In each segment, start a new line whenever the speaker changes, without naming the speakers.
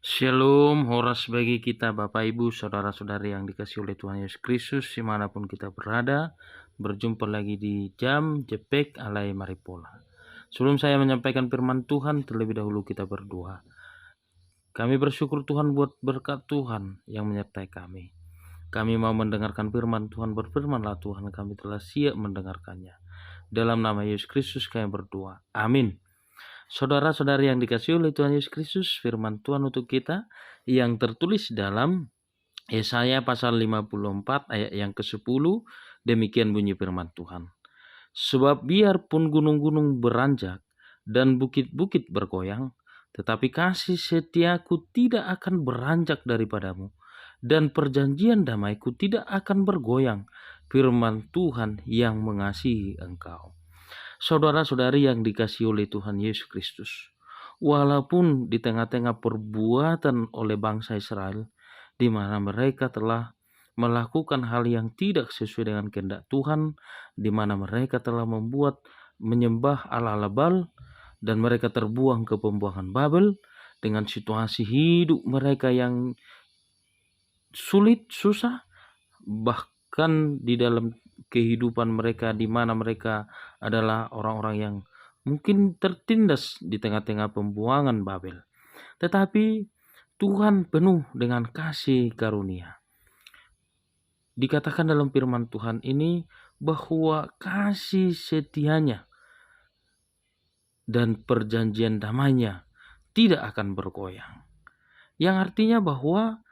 Shalom, horas bagi kita Bapak Ibu, Saudara-saudari yang dikasihi oleh Tuhan Yesus Kristus dimanapun kita berada. Berjumpa lagi di Jam Jepek Alai Maripola. Sebelum saya menyampaikan firman Tuhan, terlebih dahulu kita berdoa. Kami bersyukur Tuhan buat berkat Tuhan yang menyertai kami. Kami mau mendengarkan firman Tuhan, berfirmanlah Tuhan, kami telah siap mendengarkannya. Dalam nama Yesus Kristus kami berdoa. Amin. Saudara-saudari yang dikasihi oleh Tuhan Yesus Kristus, firman Tuhan untuk kita yang tertulis dalam Yesaya pasal 54 ayat yang ke-10, demikian bunyi firman Tuhan. Sebab biarpun gunung-gunung beranjak dan bukit-bukit bergoyang, tetapi kasih setiaku tidak akan beranjak daripadamu, dan perjanjian damaiku tidak akan bergoyang, firman Tuhan yang mengasihi engkau. Saudara-saudari yang dikasihi oleh Tuhan Yesus Kristus, walaupun di tengah-tengah perbuatan oleh bangsa Israel, di mana mereka telah melakukan hal yang tidak sesuai dengan kehendak Tuhan, di mana mereka telah menyembah Allah Baal, dan mereka terbuang ke pembuangan Babel, dengan situasi hidup mereka yang sulit, susah, bahkan di dalam kehidupan mereka di mana mereka adalah orang-orang yang mungkin tertindas di tengah-tengah pembuangan Babel. Tetapi Tuhan penuh dengan kasih karunia. Dikatakan dalam firman Tuhan ini bahwa kasih setianya dan perjanjian damainya tidak akan bergoyang. Yang artinya bahwa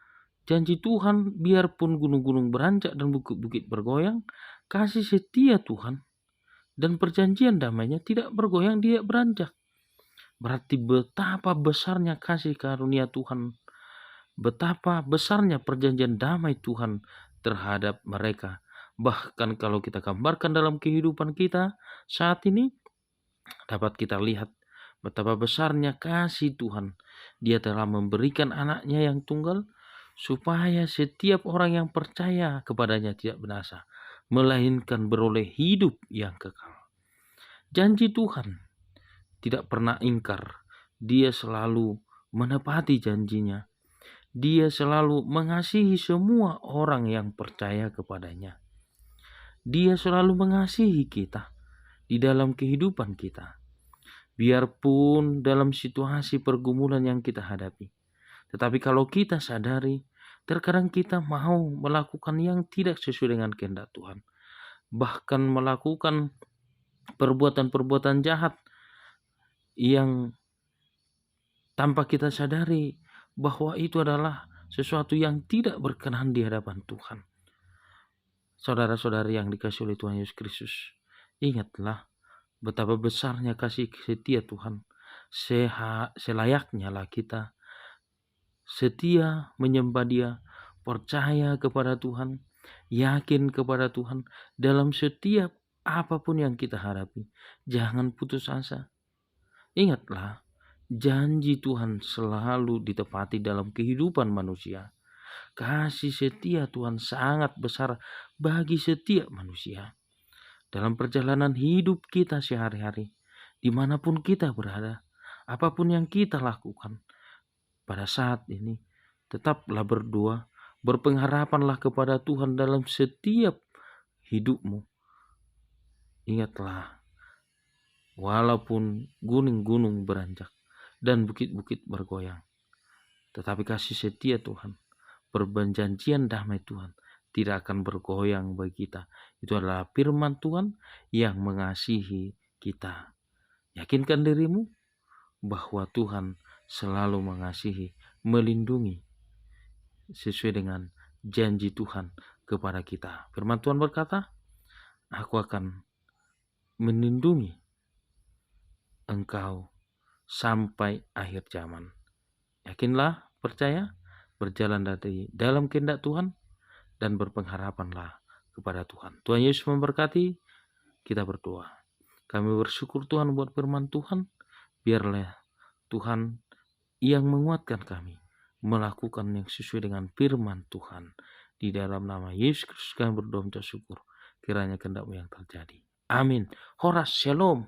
janji Tuhan, biarpun gunung-gunung beranjak dan bukit-bukit bergoyang, kasih setia Tuhan dan perjanjian damainya tidak bergoyang, tidak beranjak. Berarti betapa besarnya kasih karunia Tuhan, betapa besarnya perjanjian damai Tuhan terhadap mereka. Bahkan kalau kita gambarkan dalam kehidupan kita saat ini, dapat kita lihat betapa besarnya kasih Tuhan. Dia telah memberikan anaknya yang tunggal, supaya setiap orang yang percaya kepadanya tidak binasa, melainkan beroleh hidup yang kekal. Janji Tuhan tidak pernah ingkar. Dia selalu menepati janjinya. Dia selalu mengasihi semua orang yang percaya kepadanya. Dia selalu mengasihi kita di dalam kehidupan kita, biarpun dalam situasi pergumulan yang kita hadapi. Tetapi kalau kita sadari, terkadang kita mau melakukan yang tidak sesuai dengan kehendak Tuhan, bahkan melakukan perbuatan-perbuatan jahat yang tanpa kita sadari bahwa itu adalah sesuatu yang tidak berkenan di hadapan Tuhan. Saudara-saudari yang dikasihi oleh Tuhan Yesus Kristus, ingatlah betapa besarnya kasih setia Tuhan. Selayaknya lah kita setia menyembah Dia, percaya kepada Tuhan, yakin kepada Tuhan dalam setiap apapun yang kita hadapi. Jangan putus asa. Ingatlah, janji Tuhan selalu ditepati dalam kehidupan manusia. Kasih setia Tuhan sangat besar bagi setiap manusia. Dalam perjalanan hidup kita sehari-hari, dimanapun kita berada, apapun yang kita lakukan, pada saat ini, tetaplah berdoa, berpengharapanlah kepada Tuhan dalam setiap hidupmu. Ingatlah, walaupun gunung-gunung beranjak dan bukit-bukit bergoyang, tetapi kasih setia Tuhan, perjanjian damai Tuhan tidak akan bergoyang bagi kita. Itu adalah firman Tuhan yang mengasihi kita. Yakinkan dirimu bahwa Tuhan selalu mengasihi, melindungi sesuai dengan janji Tuhan kepada kita. Firman Tuhan berkata, aku akan melindungi engkau sampai akhir zaman. Yakinlah, percaya, berjalan dari dalam kehendak Tuhan, dan berpengharapanlah kepada Tuhan. Tuhan Yesus memberkati. Kita berdoa. Kami bersyukur Tuhan buat firman Tuhan. Biarlah Tuhan yang menguatkan kami melakukan yang sesuai dengan firman Tuhan. Di dalam nama Yesus Kristus kami berdoa minta syukur. Kiranya kehendak-Mu yang terjadi. Amin. Horas, shalom.